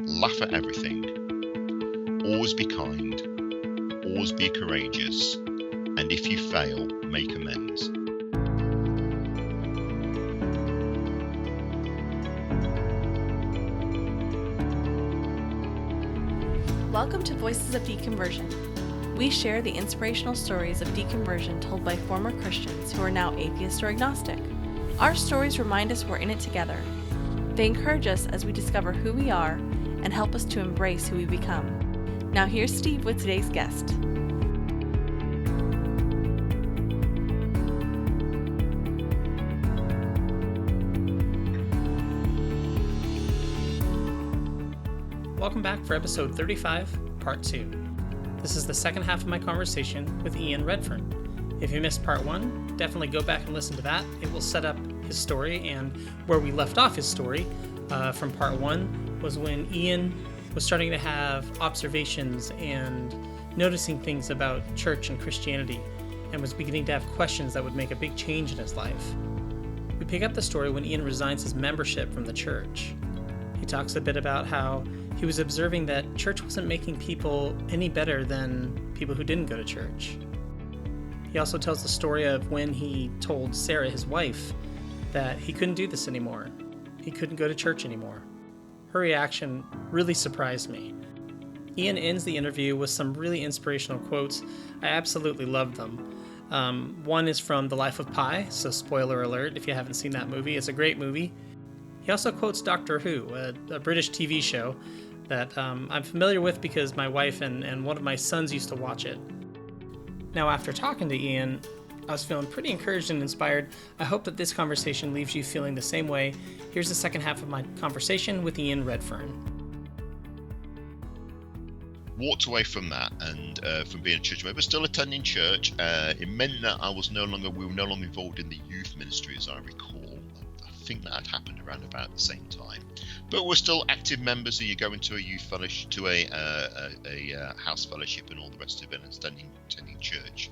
laugh at everything, always be kind, always be courageous, and if you fail, make amends. Welcome to Voices of Deconversion. We share the inspirational stories of deconversion told by former Christians who are now atheist or agnostic. Our stories remind us we're in it together. They encourage us as we discover who we are and help us to embrace who we become. Now here's Steve with today's guest. Welcome back for episode 35, part 2. This is the second half of my conversation with Ian Redfearn. If you missed part 1, definitely go back and listen to that. It will set up his story, and where we left off his story from part 1 was when Ian was starting to have observations and noticing things about church and Christianity, and was beginning to have questions that would make a big change in his life. We pick up the story when Ian resigns his membership from the church. He talks a bit about how he was observing that church wasn't making people any better than people who didn't go to church. He also tells the story of when he told Sarah, his wife, that he couldn't do this anymore. He couldn't go to church anymore. Her reaction really surprised me. Ian ends the interview with some really inspirational quotes. I absolutely loved them. One is from The Life of Pi, so spoiler alert if you haven't seen that movie. It's a great movie. He also quotes Doctor Who, a British TV show that I'm familiar with because my wife and one of my sons used to watch it. Now, after talking to Ian, I was feeling pretty encouraged and inspired. I hope that this conversation leaves you feeling the same way. Here's the second half of my conversation with Ian Redfearn. Walked away from that and from being a church member, but still attending church. It meant that we were no longer involved in the youth ministry, as I recall. I think that had happened around about the same time. But we're still active members, and you go into a youth fellowship, to a house fellowship, and all the rest of it, and attending church,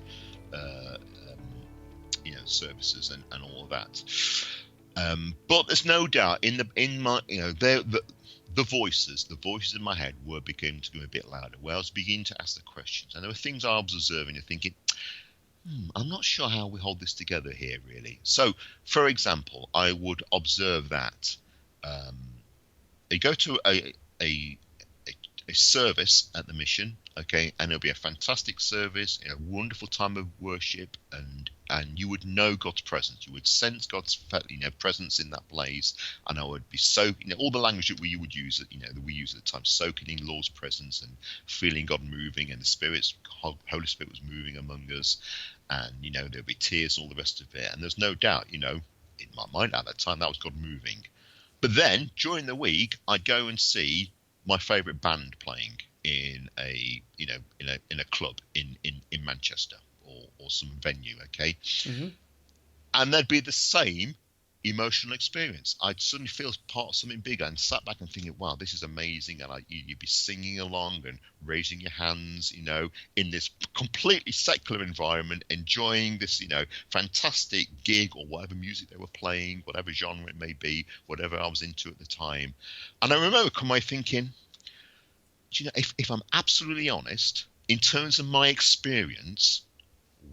services and all of that. But there's no doubt in my the voices in my head were beginning to go a bit louder, where I was beginning to ask the questions, and there were things I was observing and thinking, I'm not sure how we hold this together here, really. So, for example, I would observe that you go to a service at the mission, okay, and it'll be a fantastic service, a wonderful time of worship, and you would know God's presence. You would sense God's presence in that place, and I would be all the language that we would use, that we use at the time, soaking in Lord's presence and feeling God moving, and the Holy Spirit was moving among us, and there'll be tears and all the rest of it. And there's no doubt, in my mind at that time, that was God moving. But then during the week, I'd go and see my favourite band playing in a club in Manchester or some venue, okay? Mm-hmm. And there'd be the same emotional experience. I'd suddenly feel part of something bigger and sat back and thinking, wow, this is amazing. And you'd be singing along and raising your hands, in this completely secular environment, enjoying this, fantastic gig or whatever music they were playing, whatever genre it may be, whatever I was into at the time. And I remember coming away thinking, if I'm absolutely honest, in terms of my experience,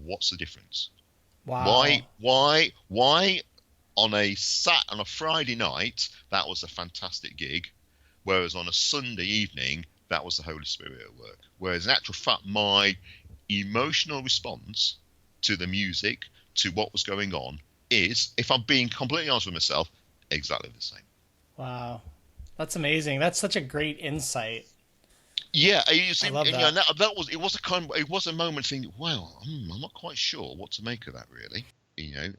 what's the difference? Wow. Why on a Friday night, that was a fantastic gig, whereas on a Sunday evening, that was the Holy Spirit at work. Whereas in actual fact, my emotional response to the music, to what was going on, is, if I'm being completely honest with myself, exactly the same. Wow. That's amazing. That's such a great insight. Yeah, I love that. It was a moment thinking, wow, I'm not quite sure what to make of that, really.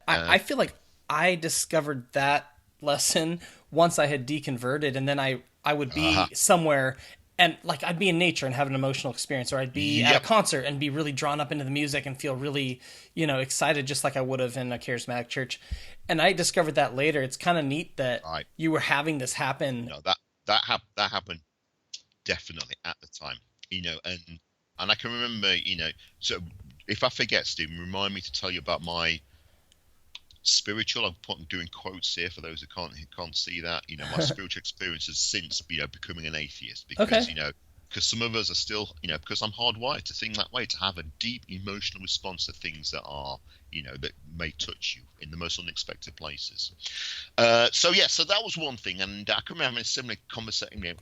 I feel like I discovered that lesson once I had deconverted, and then I would be somewhere and I'd be in nature and have an emotional experience, or I'd be at a concert and be really drawn up into the music and feel really, excited, just like I would have in a charismatic church. And I discovered that later. It's kind of neat that you were having this happen. No, that happened definitely at the time, and I can remember, so if I forget, Stephen, remind me to tell you about my spiritual. Doing quotes here for those who can't see that. My spiritual experiences since becoming an atheist, because because some of us are still, because I'm hardwired to think that way, to have a deep emotional response to things that are, that may touch you in the most unexpected places. So that was one thing, and I can remember a similar conversation.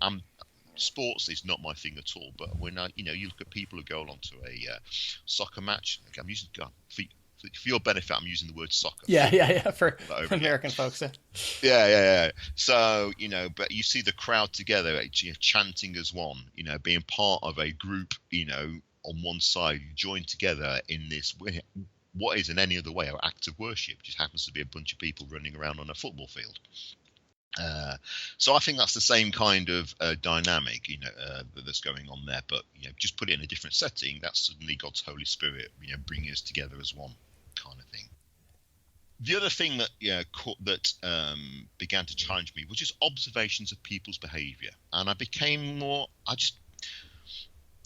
Sports is not my thing at all, but when you look at people who go along to a soccer match, like I'm using for your benefit, I'm using the word soccer. For American folks. Yeah. So, but you see the crowd together, chanting as one, being part of a group, on one side, you join together in this, what is in any other way, an act of worship. Just happens to be a bunch of people running around on a football field. So I think that's the same kind of dynamic, that's going on there. But just put it in a different setting. That's suddenly God's Holy Spirit, bringing us together as one kind of thing. The other thing that began to challenge me was just observations of people's behaviour, and I became more.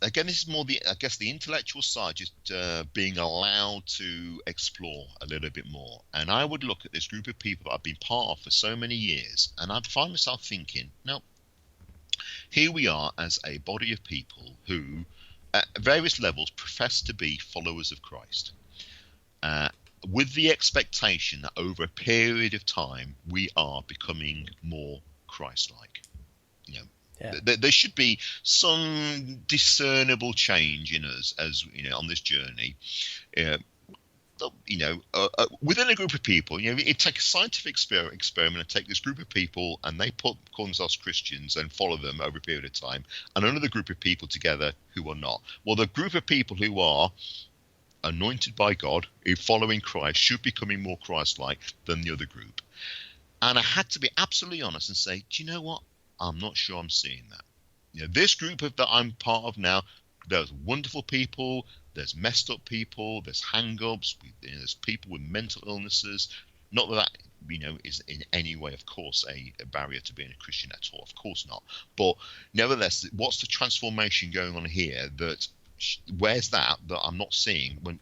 Again, this is more the intellectual side, just being allowed to explore a little bit more. And I would look at this group of people that I've been part of for so many years, and I'd find myself thinking, now, here we are as a body of people who, at various levels, profess to be followers of Christ, with the expectation that over a period of time, we are becoming more Christ-like. There should be some discernible change in us as on this journey. Within a group of people, you take a scientific experiment and take this group of people and they call themselves Christians and follow them over a period of time, and another group of people together who are not. Well, the group of people who are anointed by God, who following Christ, should be becoming more Christ-like than the other group. And I had to be absolutely honest and say, do you know what? I'm not sure I'm seeing that. This group that I'm part of now, there's wonderful people, there's messed up people, there's hang-ups, there's people with mental illnesses. Not that is in any way, of course, a barrier to being a Christian at all. Of course not. But nevertheless, what's the transformation going on here that where's that I'm not seeing when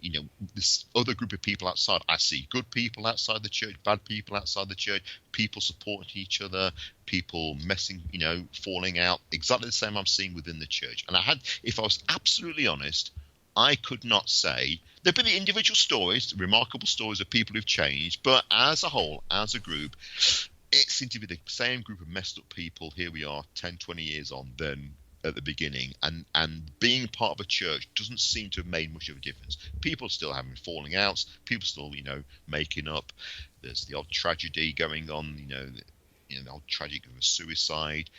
this other group of people outside? I see good people outside the church, bad people outside the church, people supporting each other, people messing, falling out, exactly the same I'm seeing within the church. And if I was absolutely honest, I could not say. There've been the individual stories, remarkable stories of people who've changed, but as a whole, as a group, it seemed to be the same group of messed up people. Here we are 10, 20 years on then at the beginning, and being part of a church doesn't seem to have made much of a difference. People still having falling outs, people still making up. There's the odd tragedy going on, the old tragic of a suicide.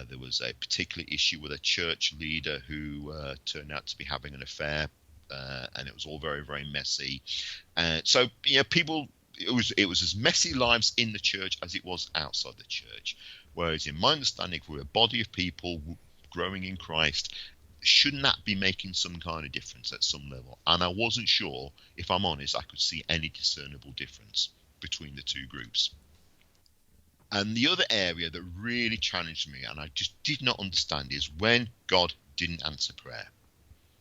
There was a particular issue with a church leader who turned out to be having an affair, and it was all very, very messy. So people, it was as messy lives in the church as it was outside the church. Whereas in my understanding, if we're a body of people growing in Christ, shouldn't that be making some kind of difference at some level? And I wasn't sure, if I'm honest, I could see any discernible difference between the two groups. And the other area that really challenged me, and I just did not understand, is when God didn't answer prayer.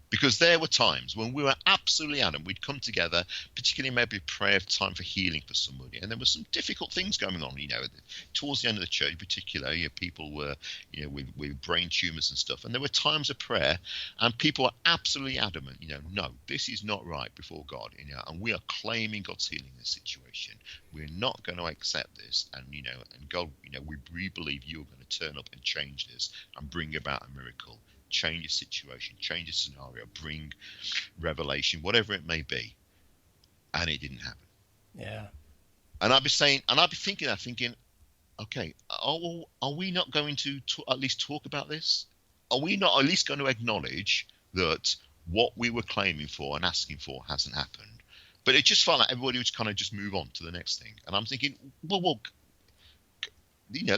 Because there were times when we were absolutely adamant, we'd come together, particularly maybe a prayer time for healing for somebody, and there were some difficult things going on, towards the end of the church in particular, people were, with brain tumours and stuff, and there were times of prayer, and people were absolutely adamant, no, this is not right before God, and we are claiming God's healing in this situation. We're not going to accept this, and God, we believe you're going to turn up and change this and bring about a miracle. Change a situation, change a scenario, bring revelation, whatever it may be. And it didn't happen. Yeah. And I'd be thinking, okay, are we not going to at least talk about this? Are we not at least going to acknowledge that what we were claiming for and asking for hasn't happened? But it just felt like everybody would kind of just move on to the next thing. And I'm thinking, well,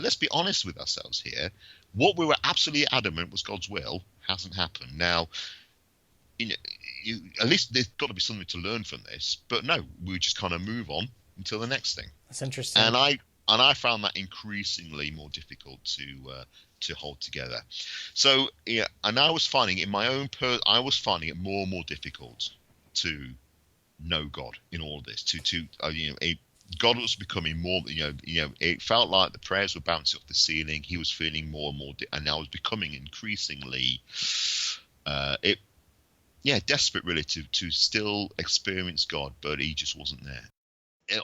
let's be honest with ourselves here. What we were absolutely adamant was God's will hasn't happened. Now, at least there's got to be something to learn from this. But no, we just kind of move on until the next thing. That's interesting. And I found that increasingly more difficult to hold together. So and I was finding it I was finding it more and more difficult to know God in all of this. God was becoming more, it felt like the prayers were bouncing off the ceiling. He was feeling more and more, and I was becoming increasingly, desperate really to still experience God, but he just wasn't there.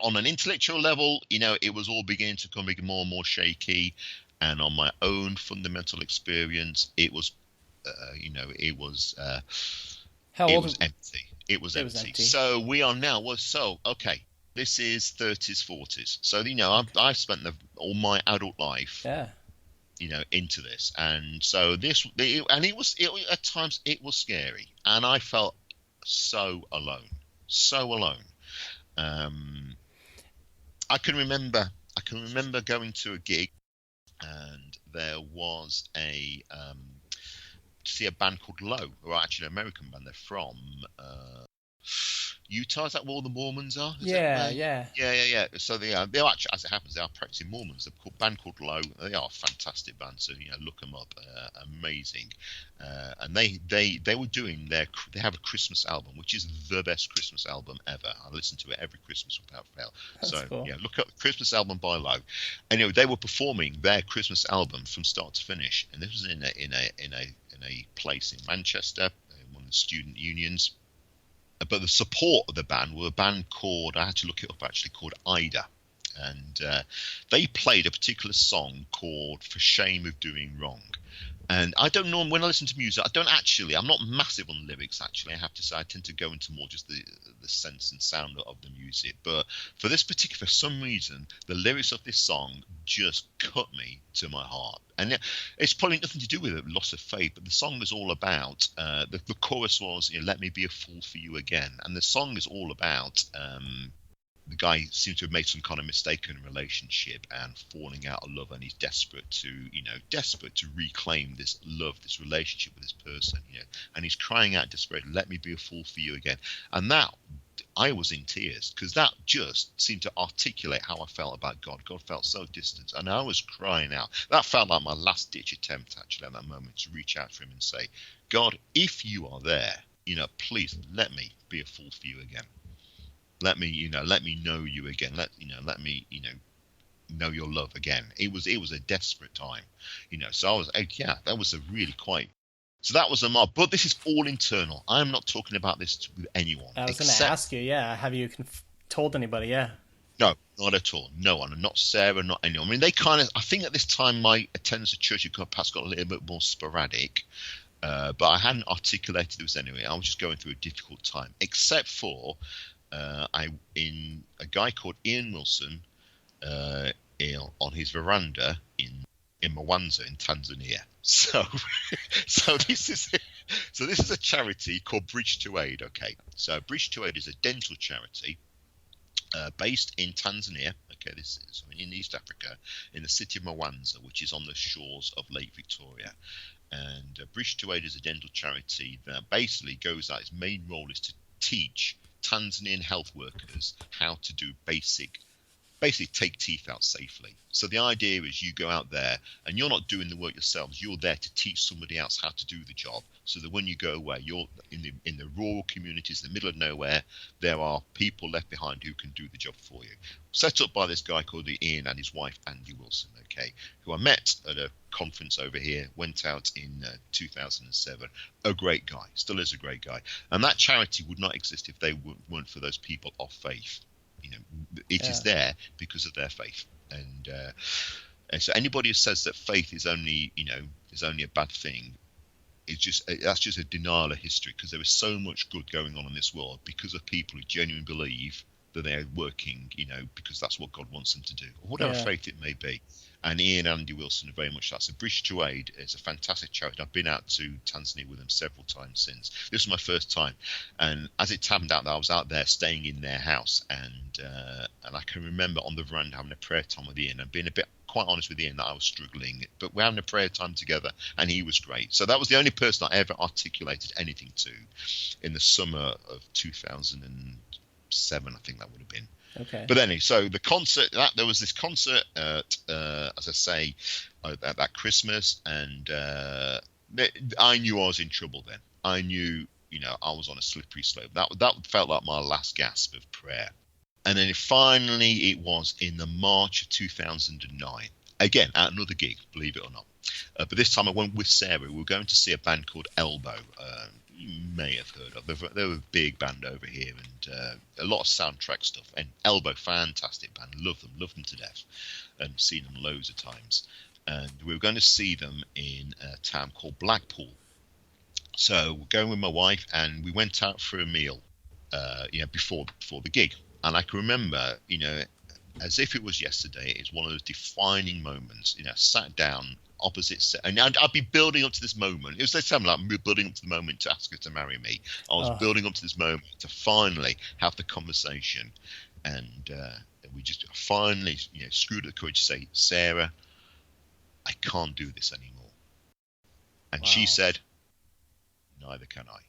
On an intellectual level, it was all beginning to become more and more shaky, and on my own fundamental experience, it was, How it old? was empty. It was It was empty. empty. So we are now. Well, so okay. This is 30s, 40s. So I've spent all my adult life, Yeah. into this, and so it was at times it was scary, and I felt so alone, so alone. I can remember going to a gig, and there was to see a band called Low, who are actually an American band. They're from Utah. Is that where all the Mormons are? Yeah. Yeah. So they are actually, as it happens, they are practicing Mormons. They're called band called Low. They are a fantastic band. So look them up. Amazing. And they were doing they have a Christmas album, which is the best Christmas album ever. I listen to it every Christmas without fail. That's cool. Look up the Christmas album by Low. And they were performing their Christmas album from start to finish, and this was in a place in Manchester, one of the student unions. But the support of the band were a band called, I had to look it up actually, called Ida. And they played a particular song called For Shame of Doing Wrong. And I don't know, when I listen to music, I'm not massive on lyrics, actually. I have to say, I tend to go into more just the sense and sound of the music. But for this for some reason, the lyrics of this song just cut me to my heart. And it's probably nothing to do with a loss of faith, but the song is all about, the chorus was, let me be a fool for you again. And the song is all about, the guy seems to have made some kind of mistaken relationship and falling out of love, and he's desperate to reclaim this love, this relationship with this person, and he's crying out desperately, let me be a fool for you again. And that, I was in tears, because that just seemed to articulate how I felt about God. God felt so distant, and I was crying out. That felt like my last ditch attempt, actually, at that moment, to reach out to him and say, God, if you are there, please let me be a fool for you again. Let me know you again. Let me, know your love again. It was a desperate time, So I was, that was a really quite. So that was a mark. But this is all internal. I'm not talking about this with anyone. I was going to ask you, have you told anybody? Yeah. No, not at all. No one, not Sarah, not anyone. I mean, I think at this time my attendance at church perhaps got a little bit more sporadic. But I hadn't articulated this anyway. I was just going through a difficult time, except for. In a guy called Ian Wilson on his veranda in Mwanza in Tanzania. So this is a charity called Bridge to Aid. Okay, so Bridge to Aid is a dental charity based in Tanzania. Okay, this is in East Africa, in the city of Mwanza, which is on the shores of Lake Victoria. And Bridge to Aid is a dental charity that basically goes out. Its main role is to teach Tanzanian health workers how to do basically take teeth out safely. So the idea is you go out there and you're not doing the work yourselves. You're there to teach somebody else how to do the job, so that when you go away, you're in the rural communities, in the middle of nowhere, there are people left behind who can do the job for you. Set up by this guy called Ian and his wife Andy Wilson, okay, who I met at a conference over here, went out in 2007. A great guy, still is a great guy. And that charity would not exist if they weren't for those people of faith. It is there because of their faith. And so anybody who says that faith is only a bad thing, that's just a denial of history, because there is so much good going on in this world because of people who genuinely believe that they're working, because that's what God wants them to do, or whatever faith it may be. And Ian and Andy Wilson are very much that. So Bridge to Aid is a fantastic charity. I've been out to Tanzania with them several times since. This was my first time. And as it turned out, I was out there staying in their house. And I can remember on the veranda having a prayer time with Ian and being quite honest with Ian that I was struggling. But we're having a prayer time together, and he was great. So that was the only person I ever articulated anything to in the summer of 2007, I think that would have been. Okay. But anyway, so the concert, there was this concert at, as I say, at that Christmas, and I knew I was in trouble then. I knew, I was on a slippery slope. That felt like my last gasp of prayer. And then finally, it was in the March of 2009. Again, at another gig, believe it or not. But this time I went with Sarah. We were going to see a band called Elbow. You may have heard of. They were a big band over here, and a lot of soundtrack stuff. And Elbow, fantastic band. Love them to death, and seen them loads of times. And we were going to see them in a town called Blackpool. So we're going with my wife, and we went out for a meal, before the gig. And I can remember, as if it was yesterday, it's one of those defining moments. Sat down opposite, and I'd be building up to this moment. It was like something like building up to the moment to ask her to marry me. I was building up to this moment to finally have the conversation, and we just finally, screwed the courage to say, Sarah, I can't do this anymore. And Wow. She said, neither can I.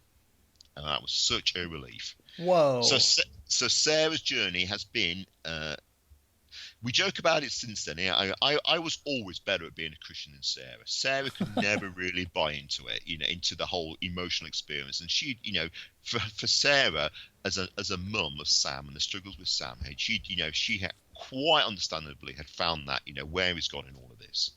And that was such a relief. Whoa. So Sarah's journey has been, we joke about it since then. I was always better at being a Christian than Sarah. Sarah could never really buy into it, into the whole emotional experience. And she, for Sarah, as a mum of Sam and the struggles with Sam, she had quite understandably had found that, where he's gone in all of this.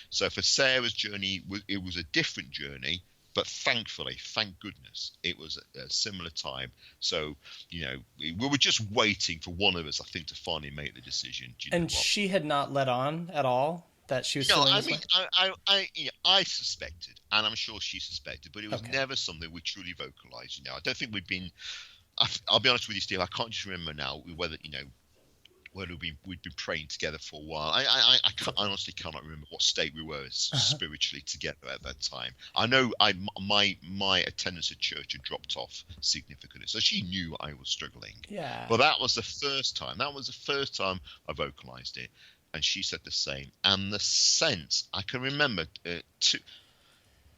So for Sarah's journey, it was a different journey. But thankfully, thank goodness, it was a similar time. So, we were just waiting for one of us, I think, to finally make the decision. And she had not let on at all that she was feeling this way? I suspected, and I'm sure she suspected, but it was never something we truly vocalized. I don't think we'd been. I'll be honest with you, Steve. I can't just remember now whether we'd been praying together for a while. I honestly cannot remember what state we were spiritually together at that time. I know my attendance at church had dropped off significantly, so she knew I was struggling. Yeah. But that was the first time. I vocalized it, and she said the same. And the sense I can remember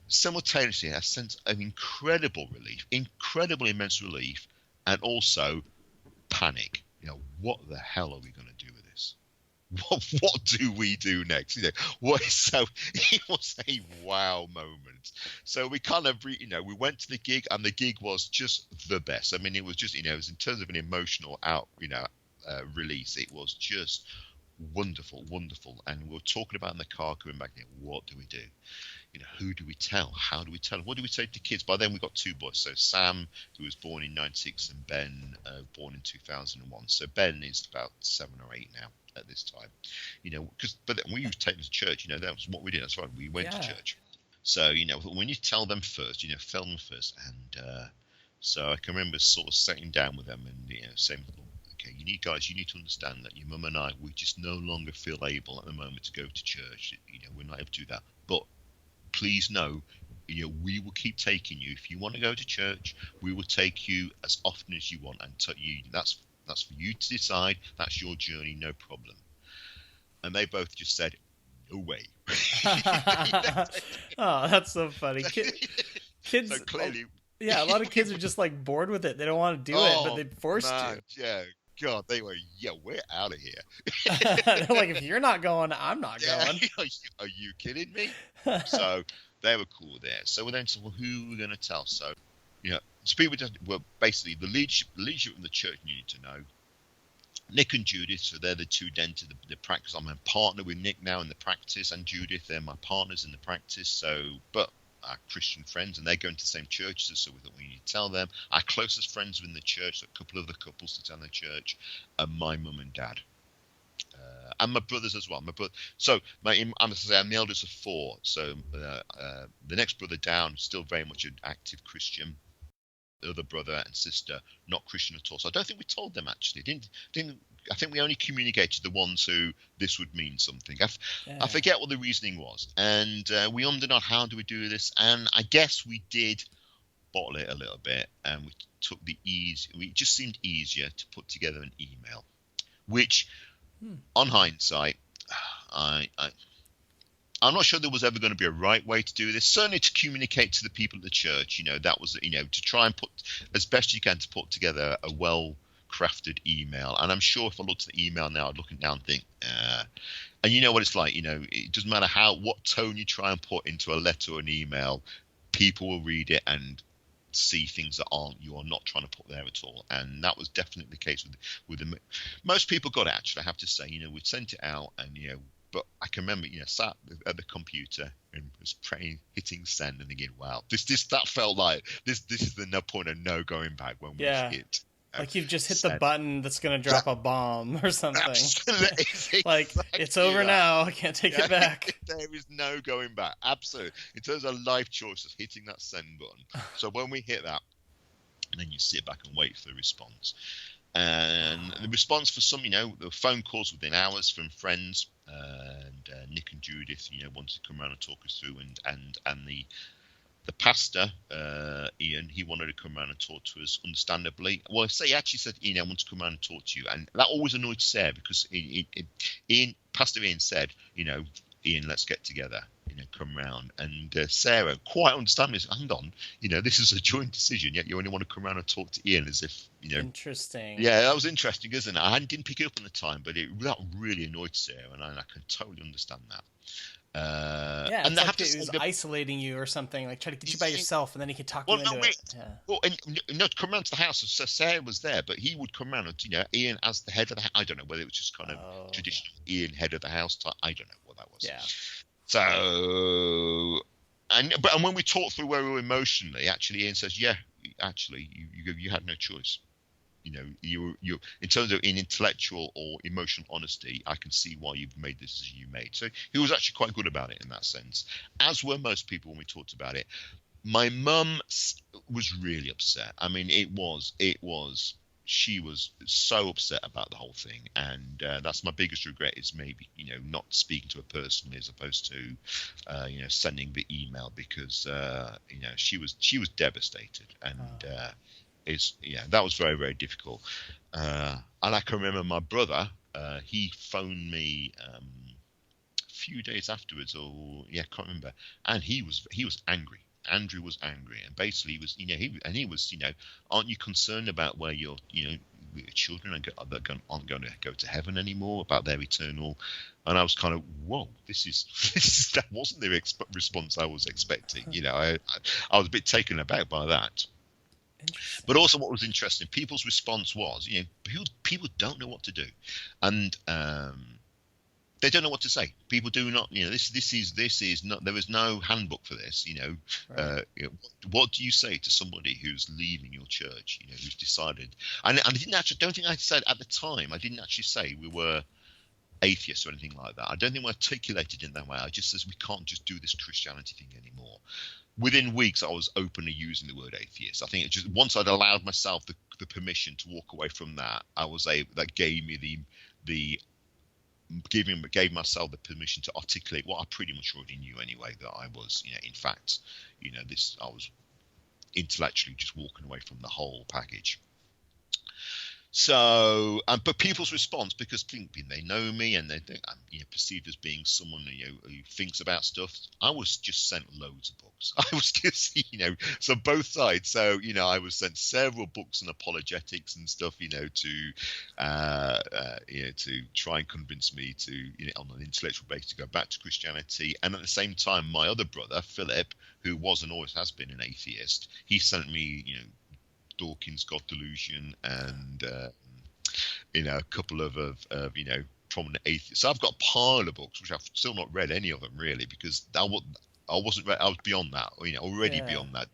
simultaneously a sense of incredible immense relief, and also panic. What the hell are we going to do with this? What do we do next? It was a wow moment. So we kind of, we went to the gig, and the gig was just the best. I mean, it was just, it was in terms of an emotional release, it was just wonderful. And we were talking about in the car coming back here, what do we do? Who do we tell? How do we tell them? What do we say to kids? By then we got two boys. So Sam, who was born in 96, and Ben, born in 2001. So Ben is about 7 or 8 now at this time. But then we used to take them to church. That was what we did. That's right. We went to church. So, when you tell them first, tell them first. And so I can remember sort of sitting down with them and, saying, okay, you need to understand that your mum and I, we just no longer feel able at the moment to go to church. We're not able to do that. But please know, we will keep taking you. If you want to go to church, we will take you as often as you want. And that's for you to decide. That's your journey, no problem. And they both just said, no way. Oh, that's so funny. Kids. So clearly. Yeah, a lot of kids are just like bored with it. They don't want to do it, but they're forced to. Yeah, God, they were, we're out of here. They're like, if you're not going, I'm not going. Are you kidding me? So they were cool there. So we then said, well, who are we going to tell? So, so people were basically the leadership in the church needed to know. Nick and Judith, so they're the two then to the practice. I'm a partner with Nick now in the practice, and Judith, they're my partners in the practice. So, but our Christian friends, and they go into the same churches, so we thought we need to tell them. Our closest friends within the church, so a couple of the couples to tell the church, and my mum and dad. And my brothers as well. So I'm the eldest of 4. So the next brother down, still very much an active Christian. The other brother and sister, not Christian at all. So I don't think we told them actually. I think we only communicated the ones who this would mean something. I forget what the reasoning was, and we ummed on how do we do this, and I guess we did bottle it a little bit, and we took the ease. It just seemed easier to put together an email, which. On hindsight, I'm not sure there was ever going to be a right way to do this. Certainly to communicate to the people at the church, that was, to try and put as best you can to put together a well-crafted email. And I'm sure if I looked at the email now, I'd look it down and think, and you know what it's like, it doesn't matter what tone you try and put into a letter or an email, people will read it and see things that you are not trying to put there at all. And that was definitely the case with the most people got it, actually, I have to say. We sent it out, and but I can remember, sat at the computer and was praying, hitting send, and thinking, wow, that felt like this is the no point of no going back when we hit. Like you've just hit the button that's going to drop a bomb or something. Absolutely. Like, it's over now. I can't take it back. There is no going back. Absolutely. In terms of life choices, hitting that send button. So when we hit that, and then you sit back and wait for the response. And the response for some, the phone calls within hours from friends, and Nick and Judith, wanted to come around and talk us through, and the pastor, Ian, he wanted to come around and talk to us, understandably. Well, he actually said, Ian, I want to come around and talk to you. And that always annoyed Sarah, because Pastor Ian said, Ian, let's get together, come round. And Sarah, quite understandably, said, hang on, this is a joint decision, yet you only want to come around and talk to Ian as if, Interesting. Yeah, that was interesting, isn't it? I didn't pick it up at the time, but that really annoyed Sarah, and I can totally understand that. And like it was isolating you or something, like try to get you by yourself, and then he could talk you into it. Yeah. Well, and come round to the house. So Sarah was there, but he would come round and Ian as the head of the house. I don't know whether it was just kind of traditional Ian head of the house type. I don't know what that was. Yeah. So and when we talked through where we were emotionally, actually Ian says, yeah, actually you had no choice. You in terms of in intellectual or emotional honesty, I can see why you've made the decision you made. So he was actually quite good about it in that sense, as were most people when we talked about it. My mum was really upset. I mean, she was so upset about the whole thing, and that's my biggest regret, is maybe not speaking to her personally as opposed to sending the email, because she was devastated, and that was very, very difficult. And I can remember my brother, he phoned me a few days afterwards, I can't remember, and he was angry. Andrew was angry, and basically he was aren't you concerned about where your children aren't going to go to heaven anymore, about their eternal? And I was kind of, whoa, that wasn't the response I was expecting. I was a bit taken aback by that. But also, what was interesting, people's response was, people don't know what to do, and they don't know what to say. People do not, this is not. There is no handbook for this. Right. What do you say to somebody who's leaving your church? Who's decided? And I don't think I said at the time. I didn't actually say we were atheists or anything like that. I don't think we articulated in that way. I just says we can't just do this Christianity thing anymore. Within weeks, I was openly using the word atheist. I think it just once I'd allowed myself the permission to walk away from that, that gave me gave myself the permission to articulate what I pretty much already knew anyway, that I was, in fact, I was intellectually just walking away from the whole package. So, but people's response, because they know me and I'm perceived as being someone who thinks about stuff. I was just sent loads of books. I was just, so both sides. So, I was sent several books on apologetics and stuff, to try and convince me to, on an intellectual basis, to go back to Christianity. And at the same time, my other brother, Philip, who was and always has been an atheist, he sent me, Dawkins' God Delusion and a couple of prominent atheists. So I've got a pile of books which I've still not read any of them really, because I wasn't ready. I was beyond that, already beyond that,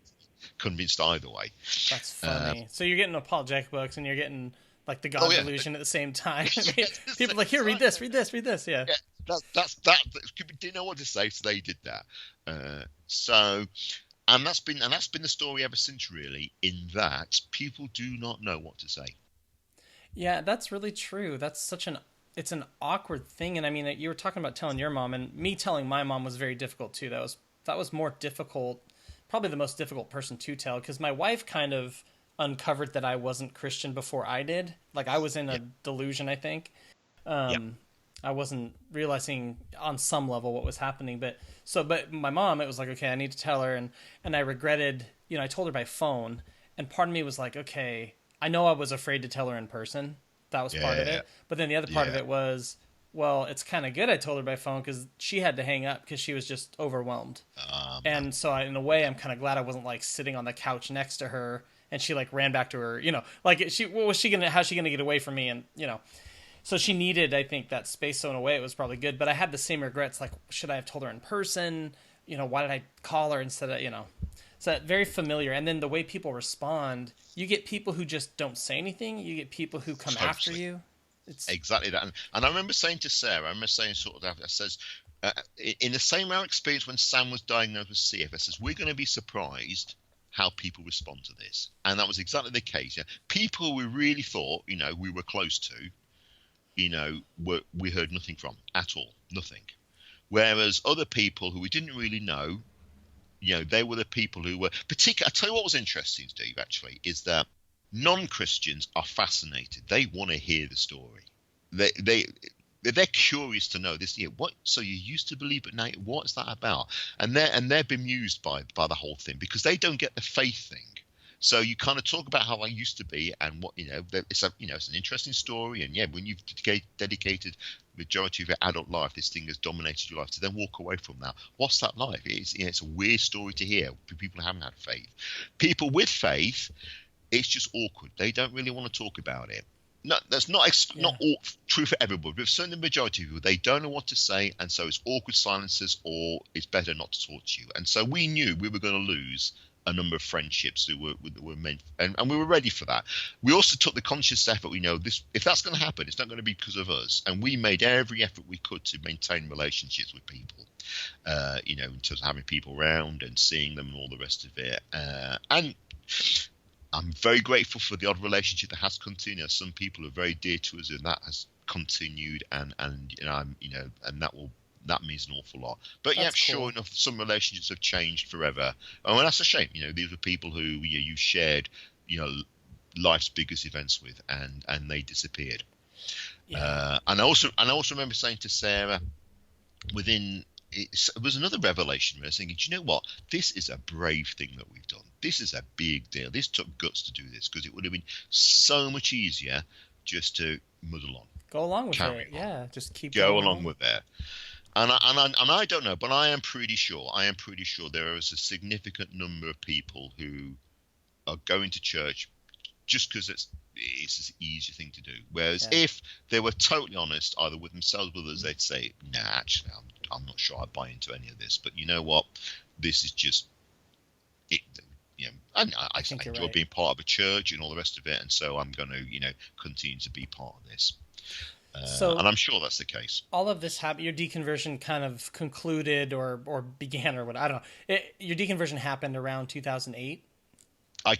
convinced either way. That's funny. So you're getting apologetic books and you're getting like the God Delusion at the same time. People are like, here, read this. Yeah. That's didn't know what to say, so they did that. And that's been the story ever since, really, in that people do not know what to say. Yeah, that's really true. It's an awkward thing. And I mean, you were talking about telling your mom, and me telling my mom was very difficult too. That was more difficult, probably the most difficult person to tell, because my wife kind of uncovered that I wasn't Christian before I did. Like I was in a delusion, I think. I wasn't realizing on some level what was happening, but my mom, it was like, okay, I need to tell her. And I regretted, I told her by phone, and part of me was like, okay, I know I was afraid to tell her in person. That was part of it. But then the other part of it was, Well, it's kind of good I told her by phone because she had to hang up because she was just overwhelmed. And so in a way, I'm kind of glad I wasn't like sitting on the couch next to her and she like ran back to her, like how's she going to get away from me? And, so she needed, I think, that space. So in a way it was probably good, but I had the same regrets. Like, should I have told her in person? Why did I call her instead of, so very familiar. And then the way people respond, you get people who just don't say anything. You get people who come after you. It's exactly that. And I remember saying to Sarah, sort of, I says, in the same our experience when Sam was diagnosed with CF, I says, we're going to be surprised how people respond to this. And that was exactly the case. Yeah? People we really thought, we were close to, we heard nothing from at all, nothing. Whereas other people who we didn't really know, they were the people who were particular. I tell you what was interesting, Steve, actually, is that non-Christians are fascinated. They want to hear the story. They're curious to know this. What? So you used to believe, but now what is that about? And they're bemused by the whole thing because they don't get the faith thing. So you kind of talk about how I used to be and what it's an interesting story. And when you've dedicated the majority of your adult life, this thing has dominated your life. To then walk away from that, what's that like? It's a weird story to hear for people who haven't had faith. People with faith, it's just awkward. They don't really want to talk about it. No, that's not all true for everybody, but certainly the majority of people, they don't know what to say, and so it's awkward silences, or it's better not to talk to you. And so we knew we were going to lose a number of friendships who were meant, and we were ready for that. We also took the conscious effort. If that's going to happen, it's not going to be because of us, and we made every effort we could to maintain relationships with people. In terms of having people around and seeing them and all the rest of it, and I'm very grateful for the odd relationship that has continued. Some people are very dear to us, and that has continued, and that means an awful lot. But That's sure cool. enough, some relationships have changed forever. Oh, and that's a shame. These were people who you shared, life's biggest events with, and they disappeared. Yeah. And I also remember saying to Sarah, it was another revelation where I was thinking, do you know what? This is a brave thing that we've done. This is a big deal. This took guts to do this because it would have been so much easier just to muddle on. Go along with Carry it. on. Yeah, just keep Go going along on. with that. And I don't know, but I am pretty sure there is a significant number of people who are going to church just because it's an easy thing to do. Whereas if they were totally honest, either with themselves or others, they'd say, "Nah, actually, I'm not sure I buy into any of this." But you know what? This is just it. And I enjoy being part of a church and all the rest of it, and so I'm going to, continue to be part of this. And I'm sure that's the case. All of this happened. Your deconversion kind of concluded or began or what? I don't know. Your deconversion happened around 2008. I've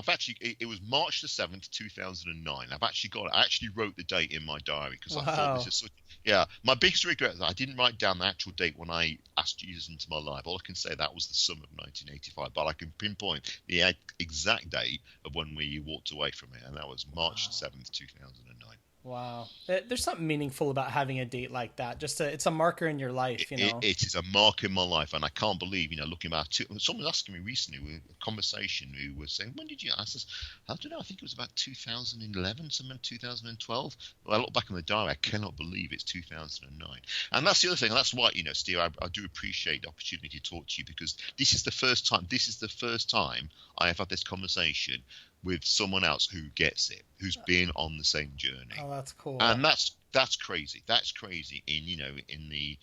actually. It was March the 7th, 2009. I actually wrote the date in my diary because I thought this is such. Yeah, my biggest regret is I didn't write down the actual date when I asked Jesus into my life. All I can say that was the summer of 1985, but I can pinpoint the exact date of when we walked away from it, and that was March 7th, 2009. Wow. There's something meaningful about having a date like that. It's a marker in your life, It is a mark in my life, and I can't believe, looking back to someone was asking me recently with a conversation who was saying, when did you ask us? I don't know, I think it was about 2011, something 2012. Well, I look back in the diary, I cannot believe it's 2009. And that's the other thing, and that's why, Steve, I do appreciate the opportunity to talk to you, because this is the first time I have had this conversation with someone else who gets it, who's been on the same journey. Oh, that's cool. And that's crazy. That's crazy. In the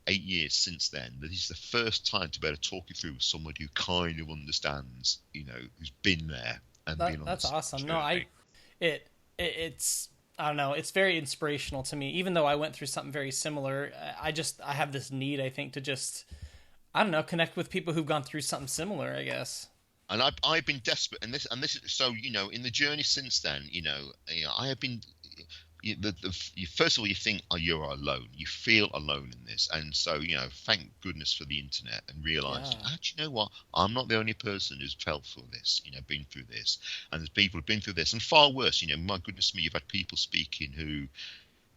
8 years since then, that is the first time to be able to talk you through with somebody who kind of understands, who's been there and been on. That's awesome. Journey. No, it's I don't know. It's very inspirational to me. Even though I went through something very similar, I have this need, I think, to just, I don't know, connect with people who've gone through something similar, I guess. And I've been desperate, and this is so, in the journey since then, I have been. First of all, you think, oh, you're alone. You feel alone in this, and so thank goodness for the internet, and realise, actually, you know what? I'm not the only person who's felt through this, been through this, and there's people who've been through this, and far worse. My goodness me, you've had people speaking who.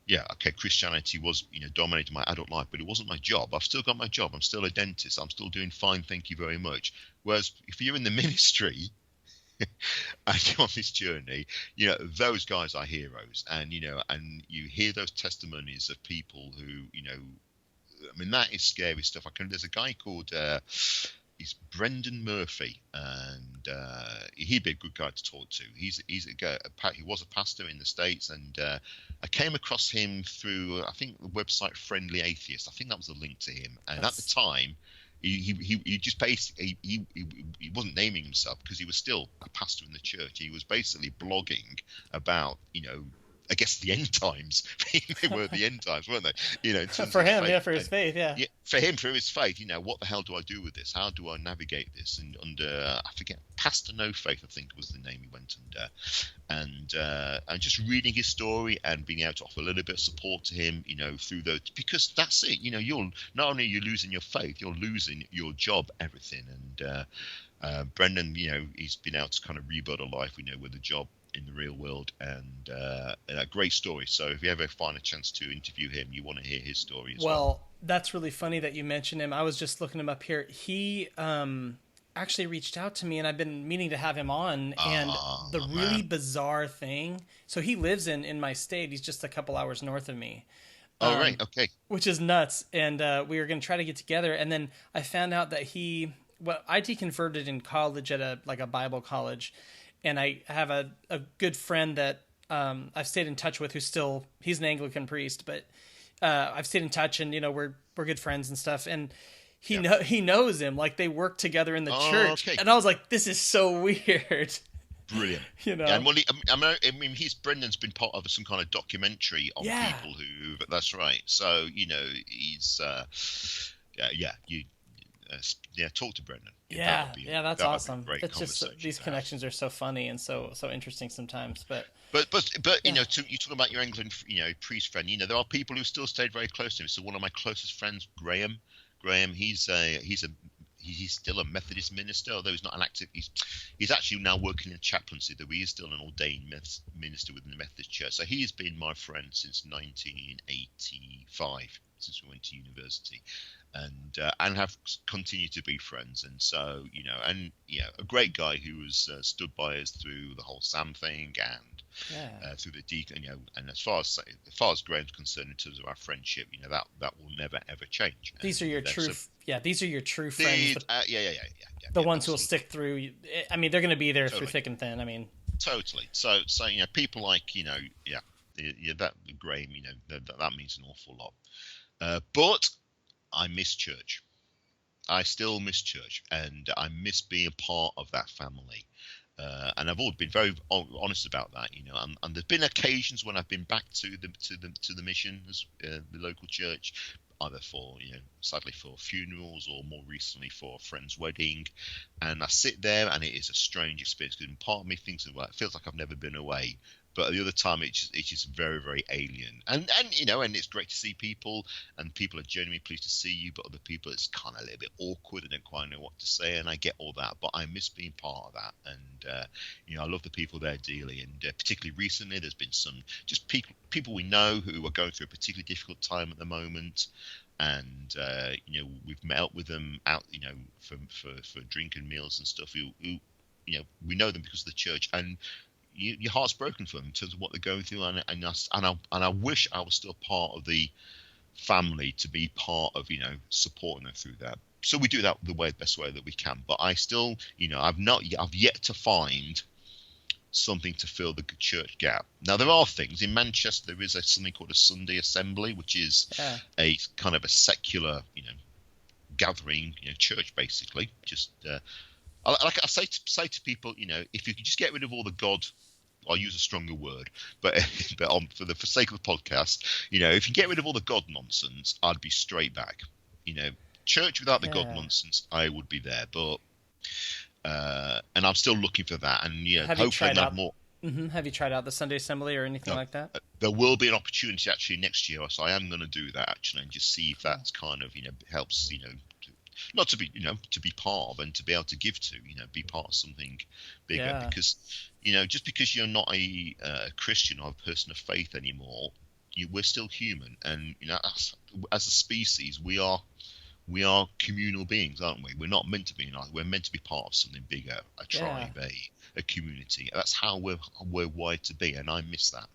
Yeah, okay, Christianity was, dominating my adult life, but it wasn't my job. I've still got my job. I'm still a dentist. I'm still doing fine, thank you very much. Whereas if you're in the ministry, and you're on this journey, those guys are heroes, and and you hear those testimonies of people who, I mean, that is scary stuff. There's a guy called he's Brendan Murphy, and he'd be a good guy to talk to. He's a guy. He was a pastor in the States, and I came across him through, I think, the website Friendly Atheist. I think that was a link to him, and at the time, he just basically he wasn't naming himself because he was still a pastor in the church. He was basically blogging about, I guess, the end times. They were the end times, weren't they? In terms For of him, faith. yeah, for his faith, yeah. Yeah, for him, for his faith. What the hell do I do with this? How do I navigate this? And under, I forget, Pastor No Faith, I think was the name he went under, and just reading his story and being able to offer a little bit of support to him, through those, because that's it. You're not only are you losing your faith, you're losing your job, everything. And Brendan, he's been able to kind of rebuild a life, with a job in the real world, and a great story. So if you ever find a chance to interview him, you want to hear his story as well. Well, that's really funny that you mentioned him. I was just looking him up here. He actually reached out to me, and I've been meaning to have him on. And the really bizarre thing, so he lives in my state. He's just a couple hours north of me. Oh, right. Okay. Which is nuts. And we were going to try to get together. And then I found out that I deconverted in college at a Bible college. And I have a good friend that I've stayed in touch with he's an Anglican priest, but I've stayed in touch, and we're good friends and stuff. And he knows him, like they work together in the church. Okay. And I was like, this is so weird. Brilliant. Yeah, and Brendan's been part of some kind of documentary on people who. That's right. So he's talk to Brendan. That's awesome. It's just these connections are so funny and so interesting sometimes. But you talk about your Anglican priest friend. There are people who still stayed very close to him. So one of my closest friends, Graham, he's still a Methodist minister, although he's not an active. He's actually now working in chaplaincy, though he is still an ordained minister within the Methodist Church. So he's been my friend since 1985, since we went to university. And have continued to be friends, and so a great guy who has stood by us through the whole Sam thing and through the deacon, and as far as Graham's concerned in terms of our friendship, that will never ever change. These are your true friends. The ones who will stick through. I mean, they're going to be there through thick and thin. I mean, totally. So people like that Graham, that means an awful lot. But I miss church. I still miss church, and I miss being a part of that family. And I've always been very honest about that, And there's been occasions when I've been back to the mission, the local church, either for sadly for funerals or more recently for a friend's wedding, and I sit there and it is a strange experience because part of me thinks it feels like I've never been away. But at the other time, it's just very, very alien. And it's great to see people, and people are genuinely pleased to see you. But other people, it's kind of a little bit awkward. They don't quite know what to say, and I get all that. But I miss being part of that, and I love the people there dearly. And particularly recently, there's been some just people we know who are going through a particularly difficult time at the moment. And we've met up with them out, for drinking meals and stuff. Who we know them because of the church, and your heart's broken for them in terms of what they're going through, and I wish I was still part of the family to be part of supporting them through that. So we do that the best way that we can. But I still I've yet to find something to fill the church gap. Now there are things in Manchester. There is something called a Sunday Assembly, which is a kind of a secular gathering, church basically. Just like I say to people, if you could just get rid of all the God. I'll use a stronger word, but for the sake of the podcast, if you get rid of all the God nonsense, I'd be straight back. Church without the God nonsense, I would be there. But and I'm still looking for that. And hopefully I'll have more. Mm-hmm. Have you tried out the Sunday Assembly or anything like that? There will be an opportunity actually next year, so I am going to do that actually, and just see if that's kind of helps not to be to be part of and to be able to give to be part of something bigger, because just because you're not a Christian or a person of faith anymore, we're still human, and as a species we are we are communal beings, aren't we? We're not meant to be in we're meant to be part of something bigger, a tribe, a community. That's how we're wired to be, and I miss that.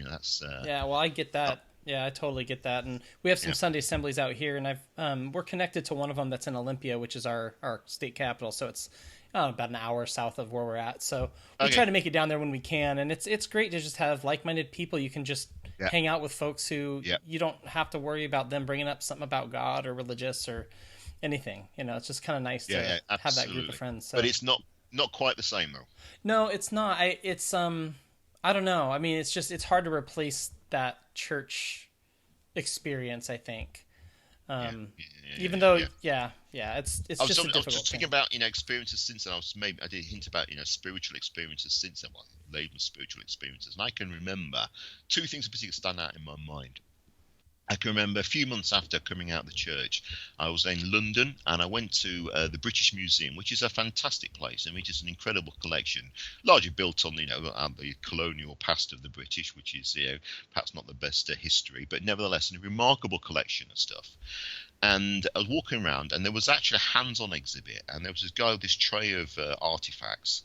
That's yeah. Well, I get that. Yeah, I totally get that. And we have some Sunday assemblies out here, and we're connected to one of them that's in Olympia, which is our state capital. So it's about an hour south of where we're at. So we try to make it down there when we can, and it's great to just have like-minded people. You can just hang out with folks who you don't have to worry about them bringing up something about God or religious or anything. It's just kind of nice to have that group of friends. So. But it's not quite the same, though. No, it's not. I don't know. I mean, it's hard to replace that church experience, I think. Even though, it's just a difficult I was just thinking thing. about experiences since then. I did hint about spiritual experiences since then. Well, labeled spiritual experiences, and I can remember two things in particular stand out in my mind. I can remember a few months after coming out of the church, I was in London and I went to the British Museum, which is a fantastic place. I mean, it's an incredible collection, largely built on, the colonial past of the British, which is, perhaps not the best history, but nevertheless, a remarkable collection of stuff. And I was walking around and there was actually a hands-on exhibit, and there was this guy with this tray of artifacts.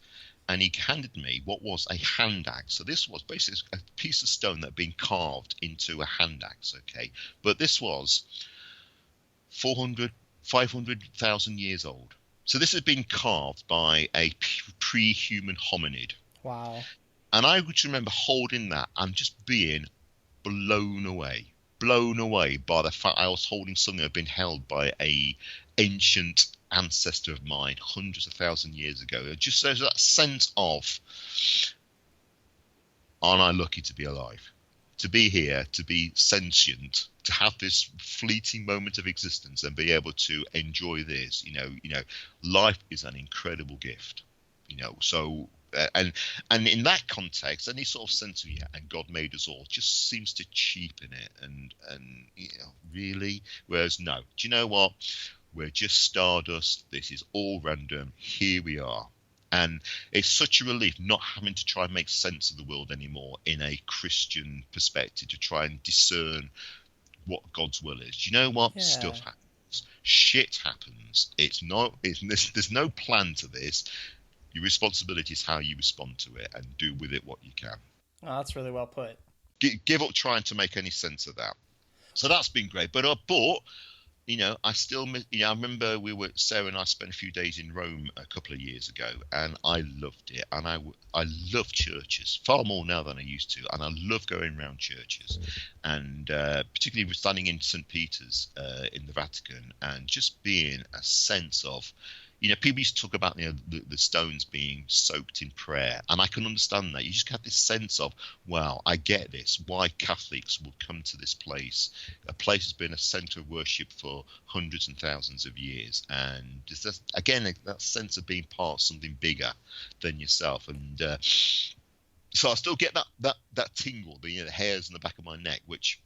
And he handed me what was a hand axe. So this was basically a piece of stone that had been carved into a hand axe, okay? But this was 500,000 years old. So this had been carved by a pre-human hominid. Wow. And I would remember holding that and just being blown away by the fact I was holding something that had been held by a ancient ancestor of mine hundreds of thousand years ago. It just there's that sense of, aren't I lucky to be alive, to be here, to be sentient, to have this fleeting moment of existence and be able to enjoy this. Life is an incredible gift. So and in that context, any sort of sense of and God made us all just seems to cheapen it and really. Whereas no, do you know what? We're just stardust. This is all random. Here we are. And it's such a relief not having to try and make sense of the world anymore in a Christian perspective, to try and discern what God's will is. Do you know what? Stuff happens. Shit happens. There's no plan to this. Your responsibility is how you respond to it and do with it what you can. Oh, that's really well put. Give up trying to make any sense of that. So that's been great. But I still, I remember Sarah and I spent a few days in Rome a couple of years ago, and I loved it. And I love churches far more now than I used to, and I love going around churches, and particularly standing in St. Peter's in the Vatican, and just being a sense of, people used to talk about the stones being soaked in prayer, and I can understand that. You just have this sense of, wow, I get this. Why Catholics will come to this place. A place has been a centre of worship for hundreds and thousands of years, and just again that sense of being part of something bigger than yourself. And so I still get that tingle, the hairs in the back of my neck, which.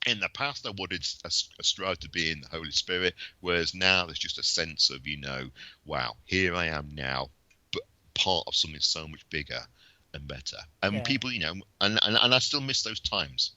In the past, I would have strived to be in the Holy Spirit, whereas now there's just a sense of, wow, here I am now, but part of something so much bigger and better. And people, and I still miss those times.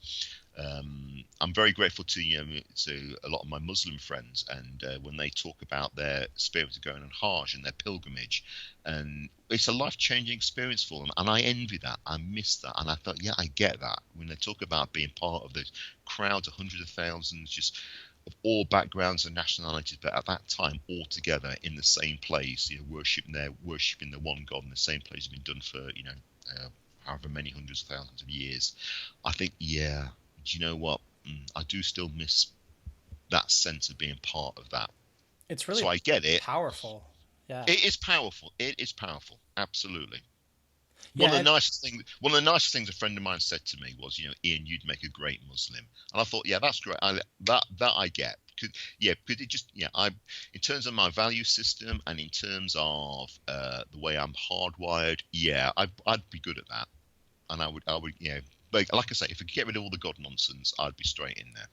I'm very grateful to a lot of my Muslim friends, and when they talk about their experience of going on Hajj and their pilgrimage, and it's a life-changing experience for them, and I envy that. I miss that, and I thought, I get that when they talk about being part of those crowds of hundreds of thousands, just of all backgrounds and nationalities, but at that time all together in the same place, worshiping the one God in the same place has been done for however many hundreds of thousands of years. I think, do you know what? I do still miss that sense of being part of that. It's really so I get it. Powerful. Yeah. It is powerful. Absolutely. One of the nicest things a friend of mine said to me was, Ian, you'd make a great Muslim. And I thought, that's great. That I get. Because it just, in terms of my value system and in terms of the way I'm hardwired, I'd be good at that. And I would, like I say, if I could get rid of all the God nonsense, I'd be straight in there.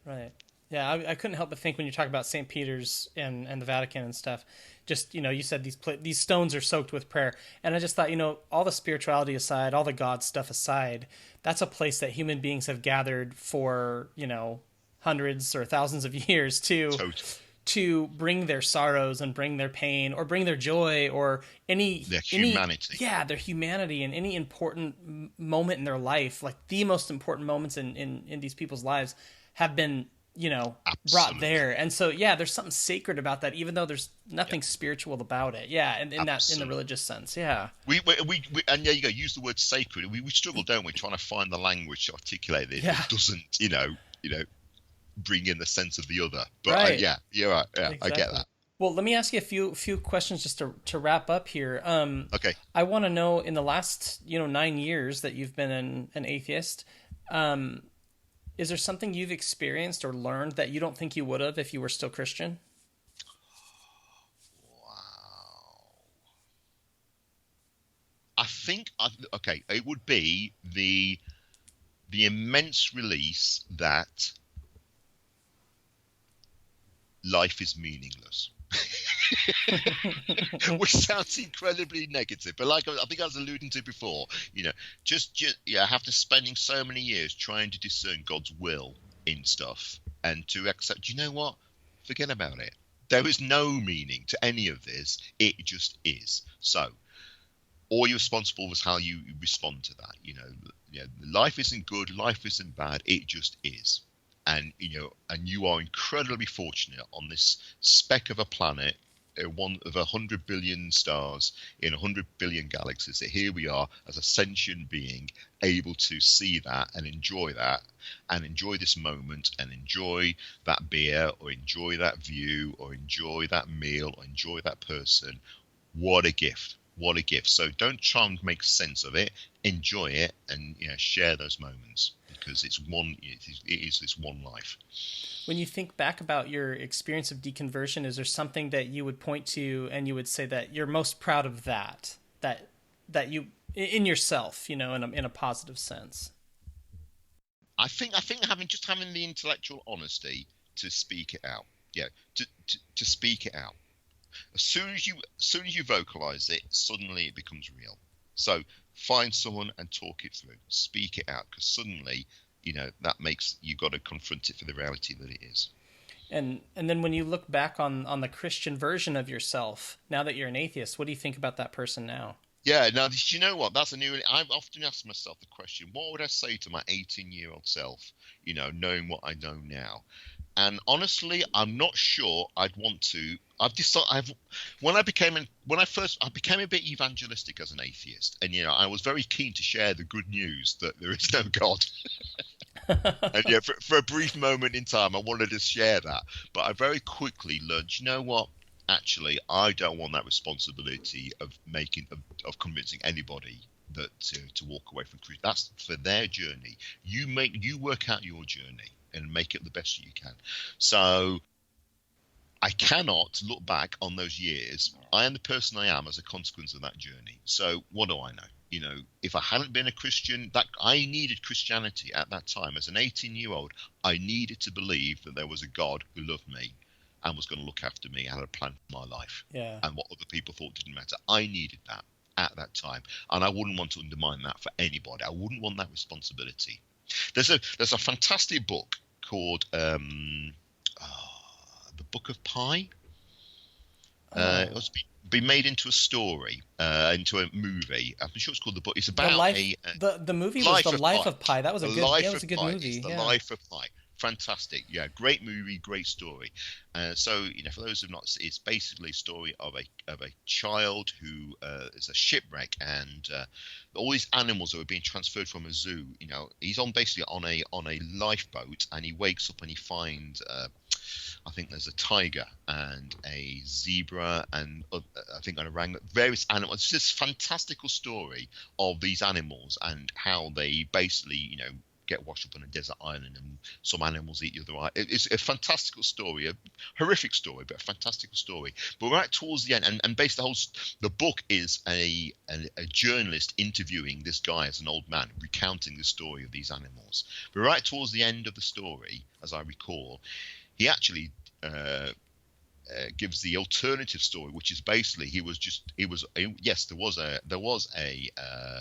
Right. Yeah, I couldn't help but think when you talk about St. Peter's and the Vatican and stuff, just, you said these stones are soaked with prayer. And I just thought, all the spirituality aside, all the God stuff aside, that's a place that human beings have gathered for, hundreds or thousands of years Totally. to bring their sorrows and bring their pain or bring their joy or Their humanity. their humanity in any important moment in their life, like the most important moments in these people's lives have been, brought Absolutely. there. And so, there's something sacred about that, even though there's nothing spiritual about it. Yeah. And in the religious sense. Yeah. We and there you go. Use the word sacred. We struggle, don't we, trying to find the language to articulate it. Yeah. It doesn't, bring in the sense of the other. But Right. you're right. Yeah, Exactly. I get that. Well, let me ask you a few questions just to wrap up here. Okay. I want to know, in the last 9 years that you've been an atheist, is there something you've experienced or learned that you don't think you would have if you were still Christian? Wow. I think it would be the immense release that life is meaningless. Which sounds incredibly negative, but like I think I was alluding to before, after spending so many years trying to discern God's will in stuff and to accept, you know what, forget about it. There is no meaning to any of this. It just is. So all you're responsible is how you respond to that. Life isn't good, life isn't bad, it just is. And you are incredibly fortunate on this speck of a planet, one of 100 billion stars in 100 billion galaxies, that here we are as a sentient being able to see that and enjoy this moment and enjoy that beer or enjoy that view or enjoy that meal or enjoy that person. What a gift. What a gift. So don't try and make sense of it. Enjoy it and share those moments, because it is this one life. When you think back about your experience of deconversion, is there something that you would point to and you would say that you're most proud of that you in yourself, in a positive sense? I think having the intellectual honesty to speak it out. Yeah, to speak it out. As soon as you vocalize it, suddenly it becomes real. So find someone and talk it through, speak it out, because suddenly, that makes you got to confront it for the reality that it is. And then when you look back on the Christian version of yourself, now that you're an atheist, what do you think about that person now? Yeah, now, you know what? I've often asked myself the question, what would I say to my 18-year-old self, knowing what I know now? And honestly, I'm not sure I'd want to. I've decided I became a bit evangelistic as an atheist, and I was very keen to share the good news that there is no God. And for a brief moment in time, I wanted to share that, but I very quickly learned, you know what? Actually, I don't want that responsibility of convincing anybody that to walk away from Christianity. That's for their journey. You work out your journey and make it the best you can. So I cannot look back on those years. I am the person I am as a consequence of that journey. So what do I know? If I hadn't been a Christian, that I needed Christianity at that time. As an 18-year-old, I needed to believe that there was a God who loved me and was going to look after me and had a plan for my life. Yeah. And what other people thought didn't matter. I needed that at that time. And I wouldn't want to undermine that for anybody. I wouldn't want that responsibility. There's a fantastic book called The Book of Pi. It was been made into a story, into a movie. I'm sure it's called The Book. It's about the movie was The Life of Pi. That was a good movie. It's The Life of Pi. Fantastic. Yeah, great movie, great story. So, for those who've not seen, it's basically a story of a child who is a shipwreck, and all these animals that were being transferred from a zoo. He's basically on a lifeboat, and he wakes up and he finds I think there's a tiger and a zebra and I think an orangutan, various animals. It's this fantastical story of these animals and how they basically, get washed up on a desert island and some animals eat the other. It's a fantastical story, a horrific story, but a fantastical story. But right towards the end, and basically the book is a journalist interviewing this guy as an old man, recounting the story of these animals. But right towards the end of the story, as I recall, he actually gives the alternative story, which is basically yes, there was a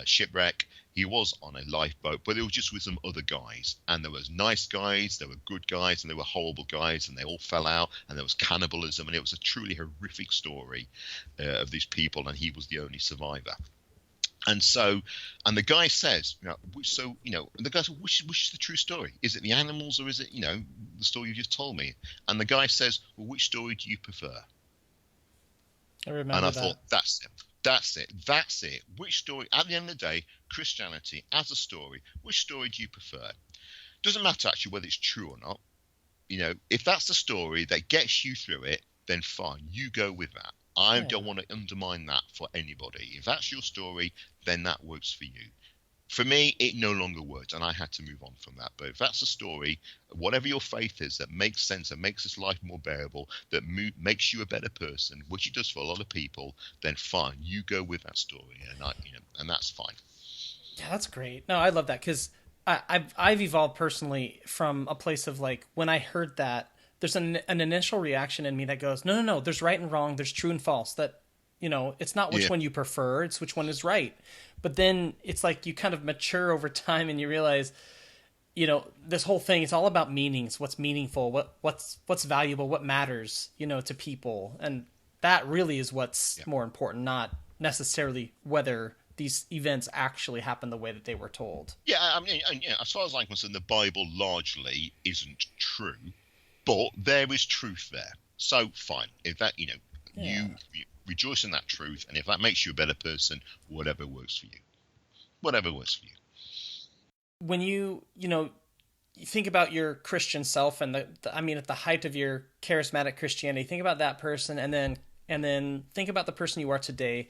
shipwreck. He was on a lifeboat, but it was just with some other guys, and there was nice guys, there were good guys, and there were horrible guys, and they all fell out, and there was cannibalism, and it was a truly horrific story of these people, and he was the only survivor. And the guy says, the guy says, which is the true story? Is it the animals, or is it, the story you just told me? And the guy says, well, which story do you prefer? I remember and I that. thought, that's it. Which story? At the end of the day, Christianity as a story, which story do you prefer? Doesn't matter actually whether it's true or not. If that's the story that gets you through it, then fine, you go with that. I don't want to undermine that for anybody. If that's your story, then that works for you. For me, it no longer works, and I had to move on from that. But if that's a story, whatever your faith is, that makes sense, that makes this life more bearable, that makes you a better person, which it does for a lot of people, then fine, you go with that story, and that's fine. Yeah, that's great. No, I love that, because I've evolved personally from a place of, like, when I heard that, there's an initial reaction in me that goes, no, there's right and wrong, there's true and false. That, it's not which one you prefer, it's which one is right. But then it's like you kind of mature over time and you realize, this whole thing, it's all about meanings, what's meaningful, what's valuable, what matters, to people. And that really is what's more important, not necessarily whether these events actually happen the way that they were told. Yeah, I mean, as far as I'm concerned, the Bible largely isn't true. But there is truth there. So fine. If that, you rejoice in that truth. And if that makes you a better person, whatever works for you. Whatever works for you. When you think about your Christian self and at the height of your charismatic Christianity, think about that person and then think about the person you are today.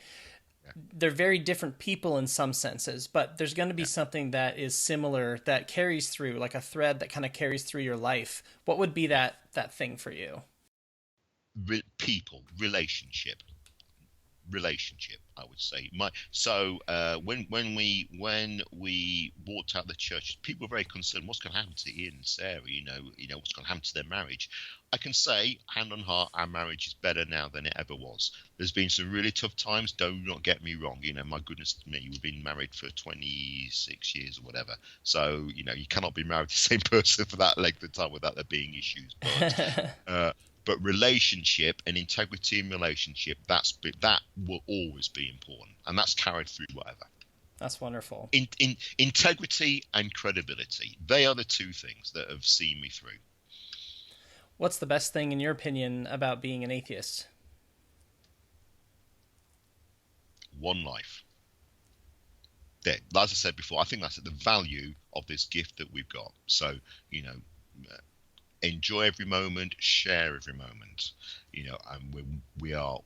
They're very different people in some senses, but there's going to be something that is similar that carries through, like a thread that kind of carries through your life. What would be that thing for you? People, relationship, I would say. When we walked out the church, people were very concerned. What's going to happen to Ian and Sarah? What's going to happen to their marriage? I can say, hand on heart, our marriage is better now than it ever was. There's been some really tough times. Do not get me wrong. My goodness me, we've been married for 26 years or whatever. So, you cannot be married to the same person for that length of time without there being issues. But relationship and integrity in relationship, that will always be important. And that's carried through whatever. That's wonderful. Integrity and credibility. They are the two things that have seen me through. What's the best thing, in your opinion, about being an atheist? One life. There, as I said before, I think that's the value of this gift that we've got. So, enjoy every moment, share every moment. And we are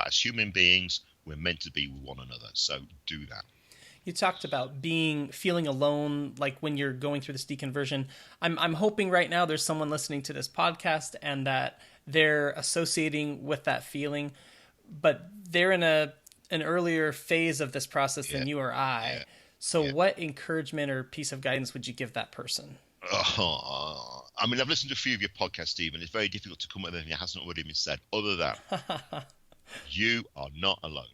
as human beings, we're meant to be with one another. So do that. You talked about feeling alone, like when you're going through this deconversion. I'm hoping right now there's someone listening to this podcast and that they're associating with that feeling, but they're in an earlier phase of this process than you or I. Yeah. So what encouragement or piece of guidance would you give that person? I've listened to a few of your podcasts, Stephen. It's very difficult to come up with anything that hasn't already been said. Other than you are not alone.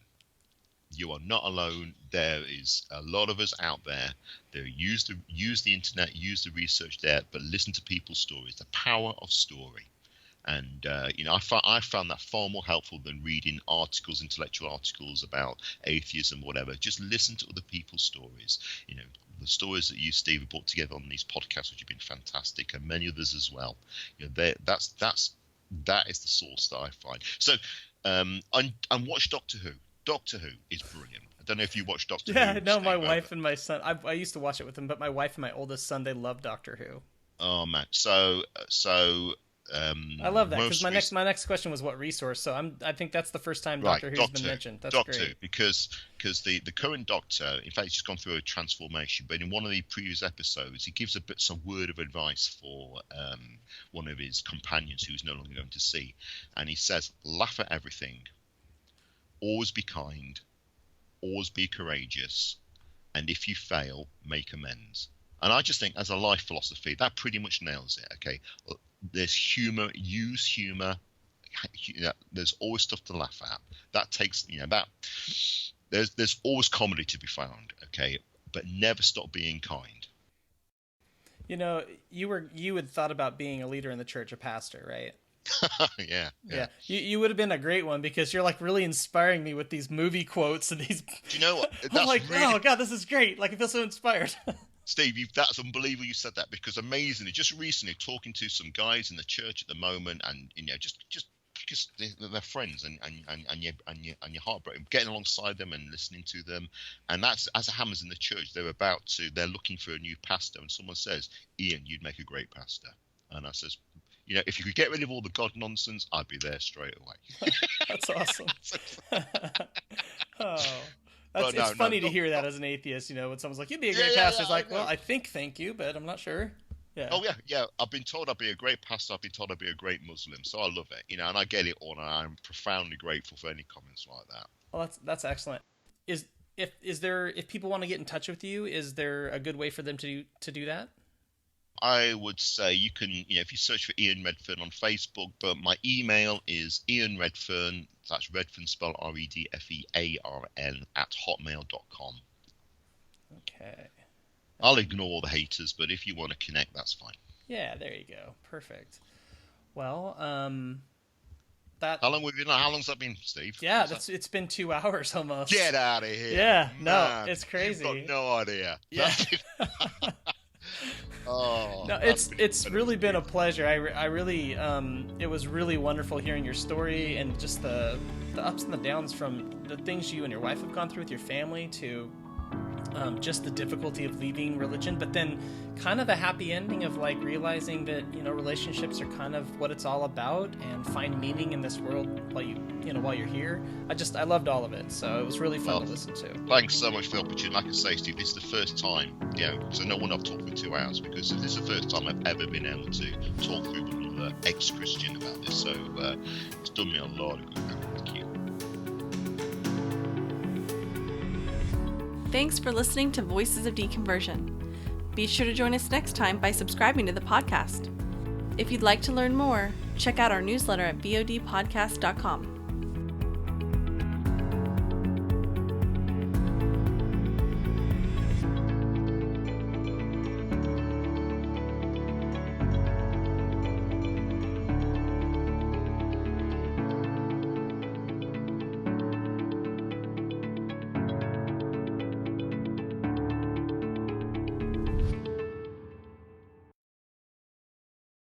You are not alone. There is a lot of us out there that use the internet, use the research there, but listen to people's stories. The power of story. And, I found that far more helpful than reading intellectual articles about atheism, whatever. Just listen to other people's stories. The stories that you, Steve, have brought together on these podcasts, which have been fantastic, and many others as well. That is the source that I find. So, and watch Doctor Who. Doctor Who is brilliant. I don't know if you watch Doctor Who. Yeah, no, my wife and my son. I used to watch it with them, but my wife and my oldest son, they love Doctor Who. Oh man, so I love that, because my next question was what resource. So I think that's the first time Doctor Who's been mentioned. That's Doctor great. Who, because the current Doctor, in fact, he's just gone through a transformation. But in one of the previous episodes, he gives some word of advice for one of his companions who's no longer going to see, and he says, "Laugh at everything. Always be kind. Always be courageous. And if you fail, make amends." And I just think, as a life philosophy, that pretty much nails it. Okay, there's humor. Use humor. there's always stuff to laugh at. That takes, that there's always comedy to be found. Okay, but never stop being kind. You had thought about being a leader in the church, a pastor, right? Yeah. You would have been a great one, because you're like really inspiring me with these movie quotes and these. Do you know what? I'm like, oh God, this is great. Like, I feel so inspired. Steve, that's unbelievable you said that, because amazingly, just recently talking to some guys in the church at the moment, and just because they're friends, and you're heartbroken, getting alongside them and listening to them, and that's as it happens in the church. They're looking for a new pastor, and someone says, "Ian, you'd make a great pastor," and I says, if you could get rid of all the God nonsense, I'd be there straight away. That's awesome. It's funny to hear that as an atheist, when someone's like, "You'd be a great pastor." It's like, well, I think thank you, but I'm not sure. Yeah. Oh, yeah. I've been told I'd be a great pastor. I've been told I'd be a great Muslim. So I love it, and I get it all, and I'm profoundly grateful for any comments like that. Well, that's excellent. If people want to get in touch with you, is there a good way for them to do that? I would say you can, if you search for Ian Redfearn on Facebook, but my email is ianredfearn, that's Redfearn spelled REDFEARN @hotmail.com. Okay. I'll ignore all the haters, but if you want to connect, that's fine. Yeah, there you go. Perfect. Well, How long's that been, Steve? Yeah, it's been 2 hours almost. Get out of here. Yeah, no, Man, it's crazy. You've got no idea. Yeah. No, it's really been a pleasure. I really it was really wonderful hearing your story, and just the ups and the downs, from the things you and your wife have gone through with your family, to just the difficulty of leaving religion, but then kind of the happy ending of like realizing that relationships are kind of what it's all about, and find meaning in this world while you're here. I loved all of it, so it was really fun to listen to. Thanks so much for the opportunity. Like I say, Steve, this is the first time, so no one I've talked for 2 hours, because this is the first time I've ever been able to talk through with another ex-Christian about this. So it's done me a lot of good. Thank you. Thanks for listening to Voices of Deconversion. Be sure to join us next time by subscribing to the podcast. If you'd like to learn more, check out our newsletter at vodpodcast.com.